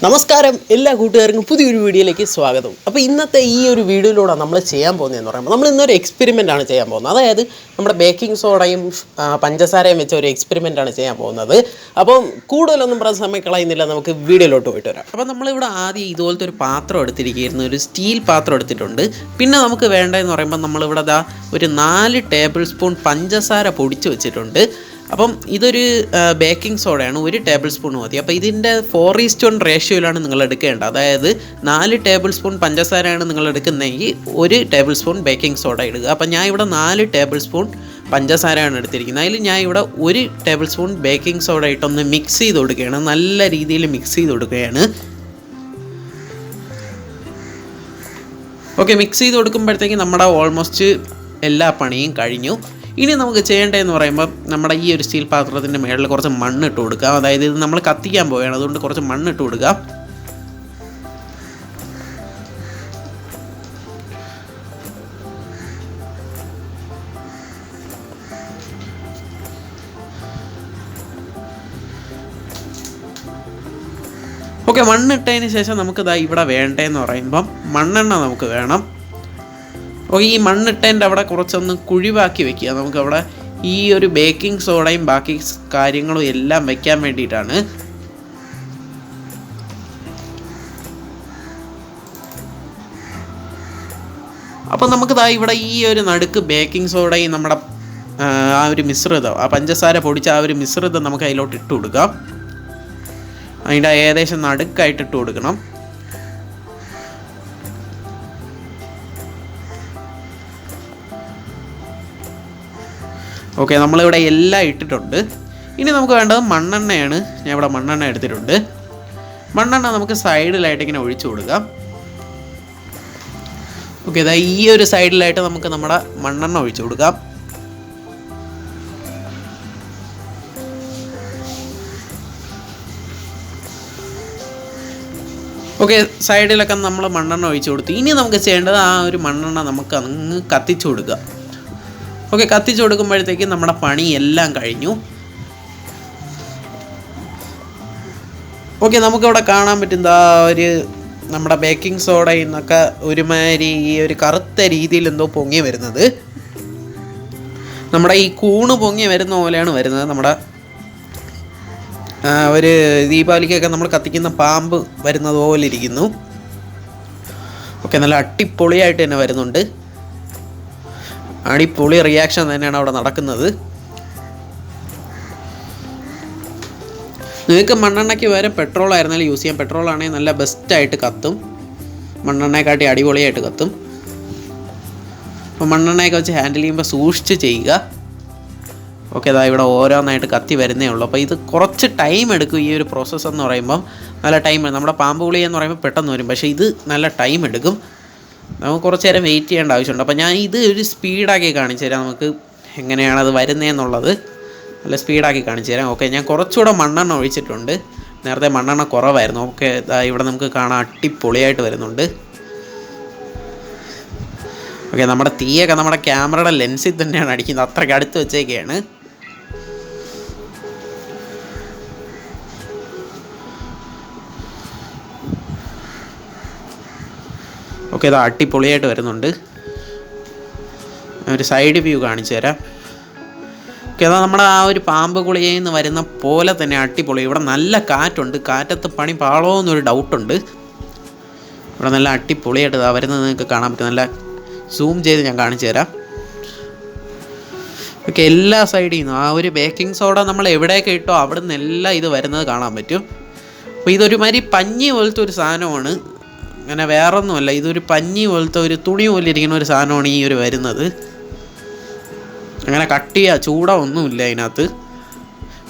നമസ്കാരം എല്ലാ കൂട്ടുകാർക്കും പുതിയൊരു വീഡിയോയിലേക്ക് സ്വാഗതം. അപ്പോൾ ഇന്നത്തെ ഈ ഒരു വീഡിയോയിലൂടെ നമ്മൾ ചെയ്യാൻ പോകുന്നതെന്ന് പറയുമ്പോൾ നമ്മൾ ഇന്നൊരു എക്സ്പെരിമെൻ്റ് ആണ് ചെയ്യാൻ പോകുന്നത്. അതായത് നമ്മുടെ ബേക്കിംഗ് സോഡയും പഞ്ചസാരയും വെച്ച ഒരു എക്സ്പെരിമെൻ്റ് ആണ് ചെയ്യാൻ പോകുന്നത്. അപ്പം കൂടുതലൊന്നും പറഞ്ഞ സമയം കളയുന്നില്ല, നമുക്ക് വീഡിയോയിലോട്ട് പോയിട്ട് വരാം. അപ്പോൾ നമ്മളിവിടെ ആദ്യം ഇതുപോലത്തെ ഒരു പാത്രം എടുത്തിരിക്കുകയായിരുന്നു, ഒരു സ്റ്റീൽ പാത്രം എടുത്തിട്ടുണ്ട്. പിന്നെ നമുക്ക് വേണ്ടതെന്ന് പറയുമ്പോൾ നമ്മളിവിടെ ഒരു 4 ടേബിൾ സ്പൂൺ പഞ്ചസാര പൊടിച്ച് വെച്ചിട്ടുണ്ട്. അപ്പം ഇതൊരു ബേക്കിംഗ് സോഡയാണ്, 1 ടേബിൾ സ്പൂൺ മതി. അപ്പോൾ ഇതിൻ്റെ 4:1 റേഷ്യോയിലാണ് നിങ്ങൾ എടുക്കേണ്ടത്. അതായത് 4 ടേബിൾ സ്പൂൺ പഞ്ചസാരയാണ് നിങ്ങൾ എടുക്കുന്നതെങ്കിൽ 1 ടേബിൾ സ്പൂൺ ബേക്കിംഗ് സോഡ ഇടുക. അപ്പം ഞാൻ ഇവിടെ 4 ടേബിൾ സ്പൂൺ പഞ്ചസാരയാണ് എടുത്തിരിക്കുന്നത്. അതിൽ ഞാൻ ഇവിടെ 1 ടേബിൾ സ്പൂൺ ബേക്കിംഗ് സോഡ ഇട്ടൊന്ന് മിക്സ് ചെയ്ത് കൊടുക്കുകയാണ്, നല്ല രീതിയിൽ മിക്സ് ചെയ്ത് കൊടുക്കുകയാണ്. ഓക്കെ, മിക്സ് ചെയ്ത് കൊടുക്കുമ്പോഴത്തേക്ക് നമ്മുടെ ഓൾമോസ്റ്റ് എല്ലാ പണിയും കഴിഞ്ഞു. ഇനി നമുക്ക് ചെയ്യേണ്ടതെന്ന് പറയുമ്പോൾ നമ്മുടെ ഈ ഒരു സ്റ്റീൽ പാത്രത്തിൻ്റെ മുകളിൽ കുറച്ച് മണ്ണിട്ട് കൊടുക്കുക. അതായത് ഇത് നമ്മൾ കത്തിക്കാൻ പോവുകയാണ്, അതുകൊണ്ട് കുറച്ച് മണ്ണിട്ട് കൊടുക്കുക. ഓക്കെ, മണ്ണിട്ടതിന് ശേഷം നമുക്ക് ഇവിടെ വേണ്ടതെന്ന് പറയുമ്പം മണ്ണെണ്ണ നമുക്ക് വേണം. ഓക്കെ, ഈ മണ്ണിട്ടതിൻ്റെ അവിടെ കുറച്ചൊന്ന് കുഴിവാക്കി വെക്കുക. നമുക്കവിടെ ഈ ഒരു ബേക്കിംഗ് സോഡയും ബാക്കി കാര്യങ്ങളും എല്ലാം വെക്കാൻ വേണ്ടിയിട്ടാണ്. അപ്പോൾ നമുക്ക് ഇവിടെ ഈ ഒരു നടുക്ക് ബേക്കിംഗ് സോഡയും നമ്മുടെ ആ ഒരു മിശ്രിതം, ആ പഞ്ചസാര പൊടിച്ച ആ ഒരു മിശ്രിതം നമുക്ക് അതിലോട്ട് ഇട്ട് കൊടുക്കാം. അതിൻ്റെ ഏകദേശം നടുക്കായിട്ട് ഇട്ട് കൊടുക്കണം. ഓക്കെ, നമ്മളിവിടെ എല്ലാം ഇട്ടിട്ടുണ്ട്. ഇനി നമുക്ക് വേണ്ടത് മണ്ണെണ്ണയാണ്. ഞാൻ ഇവിടെ മണ്ണെണ്ണ എടുത്തിട്ടുണ്ട്. മണ്ണെണ്ണ നമുക്ക് സൈഡിലായിട്ട് ഇങ്ങനെ ഒഴിച്ചു കൊടുക്കാം. ഓക്കെ, ഈ ഒരു സൈഡിലായിട്ട് നമുക്ക് നമ്മുടെ മണ്ണെണ്ണ ഒഴിച്ചു കൊടുക്കാം. ഓക്കെ, സൈഡിലൊക്കെ നമ്മൾ മണ്ണെണ്ണ ഒഴിച്ചു കൊടുത്തു. ഇനി നമുക്ക് ചെയ്യേണ്ടത് ആ ഒരു മണ്ണെണ്ണ നമുക്ക് അങ്ങ് കത്തിച്ചു കൊടുക്കുക. ഓക്കെ, കത്തിച്ചു കൊടുക്കുമ്പോഴത്തേക്കും നമ്മുടെ പണി എല്ലാം കഴിഞ്ഞു. ഓക്കെ, നമുക്കിവിടെ കാണാൻ പറ്റുന്ന ഒരു നമ്മുടെ ബേക്കിംഗ് സോഡയിൽ നിന്നൊക്കെ ഒരുമാതിരി ഈ ഒരു കറുത്ത രീതിയിൽ എന്തോ പൊങ്ങി വരുന്നത്, നമ്മുടെ ഈ കൂണ് പൊങ്ങി വരുന്ന പോലെയാണ് വരുന്നത്. നമ്മുടെ ഒരു ദീപാവലിക്കൊക്കെ നമ്മൾ കത്തിക്കുന്ന പാമ്പ് വരുന്നത് പോലെ ഇരിക്കുന്നു. ഓക്കെ, നല്ല അടിപൊളിയായിട്ട് തന്നെ വരുന്നുണ്ട്. അടിപൊളി റിയാക്ഷൻ തന്നെയാണ് അവിടെ നടക്കുന്നത്. നിങ്ങൾക്ക് മണ്ണെണ്ണയ്ക്ക് വരെ പെട്രോൾ ആയിരുന്നാലും യൂസ് ചെയ്യാം. പെട്രോൾ ആണെങ്കിൽ നല്ല ബെസ്റ്റായിട്ട് കത്തും, മണ്ണെണ്ണയെക്കാട്ടി അടിപൊളിയായിട്ട് കത്തും. അപ്പോൾ മണ്ണെണ്ണയൊക്കെ വെച്ച് ഹാൻഡിൽ ചെയ്യുമ്പോൾ സൂക്ഷിച്ച് ചെയ്യുക. ഓക്കെ, ഇവിടെ ഓരോന്നായിട്ട് കത്തി വരുന്നേ ഉള്ളൂ. അപ്പോൾ ഇത് കുറച്ച് ടൈം എടുക്കും. ഈ ഒരു പ്രോസസ്സ് എന്ന് പറയുമ്പം നല്ല ടൈം. നമ്മുടെ പാമ്പ് പുളി എന്ന് പറയുമ്പോൾ പെട്ടെന്ന് വരും, പക്ഷേ ഇത് നല്ല ടൈം എടുക്കും. നമുക്ക് കുറച്ച് നേരം വെയിറ്റ് ചെയ്യേണ്ട ആവശ്യമുണ്ട്. അപ്പോൾ ഞാൻ ഇത് ഒരു സ്പീഡാക്കി കാണിച്ചു തരാം, നമുക്ക് എങ്ങനെയാണത് വരുന്നതെന്നുള്ളത് നല്ല സ്പീഡാക്കി കാണിച്ചു തരാം. ഓക്കെ, ഞാൻ കുറച്ചുകൂടെ മണ്ണെണ്ണ ഒഴിച്ചിട്ടുണ്ട്. നേരത്തെ മണ്ണെണ്ണ കുറവായിരുന്നു. ഓക്കെ, ഇവിടെ നമുക്ക് കാണാൻ അടിപൊളിയായിട്ട് വരുന്നുണ്ട്. ഓക്കെ, നമ്മുടെ തീയൊക്കെ നമ്മുടെ ക്യാമറയുടെ ലെൻസിൽ തന്നെയാണ് അടിക്കുന്നത്, അത്രയ്ക്ക് അടുത്ത് വെച്ചേക്കാണ്. ഓക്കെ, ഇത് അടിപൊളിയായിട്ട് വരുന്നുണ്ട്. ഒരു സൈഡ് വ്യൂ കാണിച്ചു തരാം. ഓക്കെ, അതാ നമ്മുടെ ആ ഒരു പാമ്പ് കുളിയിൽ നിന്ന് വരുന്ന പോലെ തന്നെ അടിപൊളി. ഇവിടെ നല്ല കാറ്റുണ്ട്, കാറ്റത്ത് പണി പാളോ എന്നൊരു ഡൗട്ടുണ്ട്. ഇവിടെ നല്ല അടിപൊളിയായിട്ട് ഇതാ വരുന്നത് നിങ്ങൾക്ക് കാണാൻ പറ്റും. നല്ല സൂം ചെയ്ത് ഞാൻ കാണിച്ചു തരാം. ഓക്കെ, എല്ലാ സൈഡിൽ നിന്നും ആ ഒരു ബേക്കിംഗ് സോഡ നമ്മൾ എവിടെയൊക്കെ ഇട്ടോ അവിടെ നിന്ന് എല്ലാം ഇത് വരുന്നത് കാണാൻ പറ്റും. അപ്പോൾ ഇതൊരുമാതിരി പഞ്ഞി പോലത്തെ ഒരു സാധനമാണ്, അങ്ങനെ വേറൊന്നുമല്ല. ഇതൊരു പഞ്ഞി പോലത്തെ ഒരു തുണി പോലെ ഇരിക്കുന്ന ഒരു സാധനമാണ് ഈ ഒരു വരുന്നത്. അങ്ങനെ കട്ടിയോ ചൂടോ ഒന്നുമില്ല അതിനകത്ത്.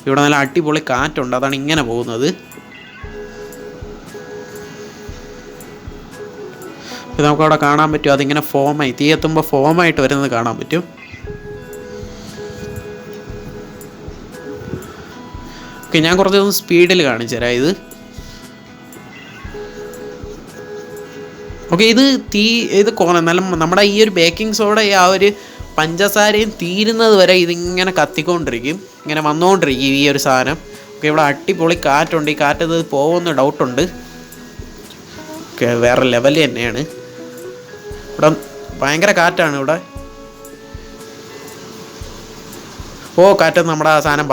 ഇവിടെ നല്ല അടിപൊളി കാറ്റുണ്ട്, അതാണ് ഇങ്ങനെ പോകുന്നത്. ഇത് നമുക്കവിടെ കാണാൻ പറ്റും, അതിങ്ങനെ ഫോമായി തീയെത്തുമ്പോൾ ഫോമായിട്ട് വരുന്നത് കാണാൻ പറ്റും. ഓക്കെ, ഞാൻ കുറച്ചൊന്ന് സ്പീഡിൽ കാണിച്ചു തരാം ഇത്. ഓക്കെ, ഇത് നല്ല നമ്മുടെ ഈ ഒരു ബേക്കിംഗ് സോഡ ആ ഒരു പഞ്ചസാരയും തീരുന്നത് വരെ ഇതിങ്ങനെ കത്തിക്കൊണ്ടിരിക്കും, ഇങ്ങനെ വന്നുകൊണ്ടിരിക്കും ഈ ഒരു സാധനം. ഓക്കെ, ഇവിടെ അടിപൊളി കാറ്റുണ്ട്. ഈ കാറ്റത് പോകുമെന്ന് ഡൗട്ടുണ്ട്. വേറെ ലെവൽ തന്നെയാണ്. ഇവിടെ ഭയങ്കര കാറ്റാണ് ഇവിടെ. കാറ്റത്ത് നമ്മുടെ ആ സാധനം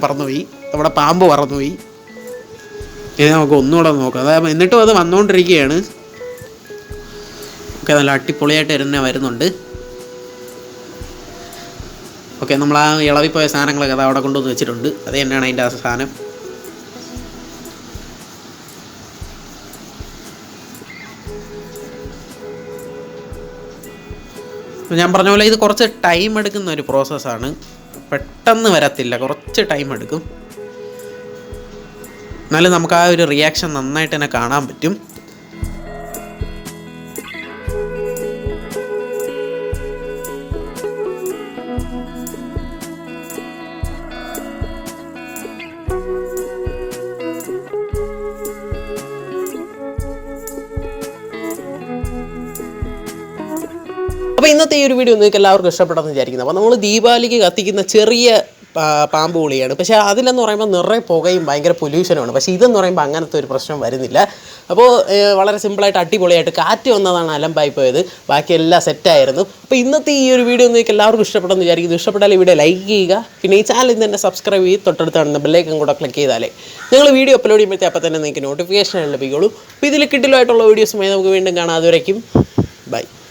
പറന്നുപോയി. നമ്മുടെ പാമ്പ് പറന്നുപോയി. ഇത് നമുക്ക് ഒന്നുകൂടെ നോക്കാം. അതായത് എന്നിട്ടും അത് വന്നുകൊണ്ടിരിക്കുകയാണ്. നല്ല അടിപൊളിയായിട്ട് തന്നെ വരുന്നുണ്ട്. നമ്മൾ ആ ഇളവിപ്പോയ സാധനങ്ങളൊക്കെ അത് അവിടെ കൊണ്ടുവന്ന് വെച്ചിട്ടുണ്ട്. അത് തന്നെയാണ് അതിൻ്റെ ആ സാധനം. ഞാൻ പറഞ്ഞ പോലെ ഇത് കുറച്ച് ടൈം എടുക്കുന്ന ഒരു പ്രോസസ്സാണ്. പെട്ടെന്ന് വരത്തില്ല, കുറച്ച് ടൈം എടുക്കും. എന്നാലും നമുക്ക് ആ ഒരു റിയാക്ഷൻ നന്നായിട്ട് തന്നെ കാണാൻ പറ്റും. അപ്പോൾ ഇന്നത്തെ ഈ ഒരു വീഡിയോ നിങ്ങൾക്ക് എല്ലാവർക്കും ഇഷ്ടപ്പെട്ടെന്ന് വിചാരിക്കുന്നത്. അപ്പോൾ നമ്മൾ ദീപാവലിക്ക് കത്തിക്കുന്ന ചെറിയ പാമ്പ് പുളിയാണ്. പക്ഷേ അതിലെന്ന് പറയുമ്പോൾ നിറയെ പുകയും ഭയങ്കര പൊല്യൂഷനുമാണ്. പക്ഷേ ഇതെന്ന് പറയുമ്പോൾ അങ്ങനത്തെ ഒരു പ്രശ്നം വരുന്നില്ല. അപ്പോൾ വളരെ സിമ്പിളായിട്ട് അടിപൊളിയായിട്ട് കാറ്റ് വന്നതാണ് അലമ്പായി പോയത്. ബാക്കി എല്ലാം സെറ്റായിരുന്നു. അപ്പോൾ ഇന്നത്തെ ഈ ഒരു വീഡിയോ നിങ്ങൾക്ക് എല്ലാവർക്കും ഇഷ്ടപ്പെട്ടെന്ന് വിചാരിക്കുന്നു. ഇഷ്ടപ്പെട്ടാൽ ഈ വീഡിയോ ലൈക്ക് ചെയ്യുക. പിന്നെ ഈ ചാനൽ ഇന്ന് തന്നെ സബ്സ്ക്രൈബ് ചെയ്ത് തൊട്ടടുത്ത് കാണുന്ന ബെല്ലൈക്കൺ കൂടെ ക്ലിക്ക് ചെയ്താലേ ഞങ്ങൾ വീഡിയോ അപ്ലോഡ് ചെയ്യുമ്പോഴത്തേ അപ്പോൾ തന്നെ നിങ്ങൾക്ക് നോട്ടിഫിക്കേഷൻ ലഭിക്കുള്ളൂ. അപ്പോൾ ഇതിൽ കിട്ടിലായിട്ടുള്ള വീഡിയോസുമായി നമുക്ക് വീണ്ടും കാണാം. അതുവരേക്കും ബൈ.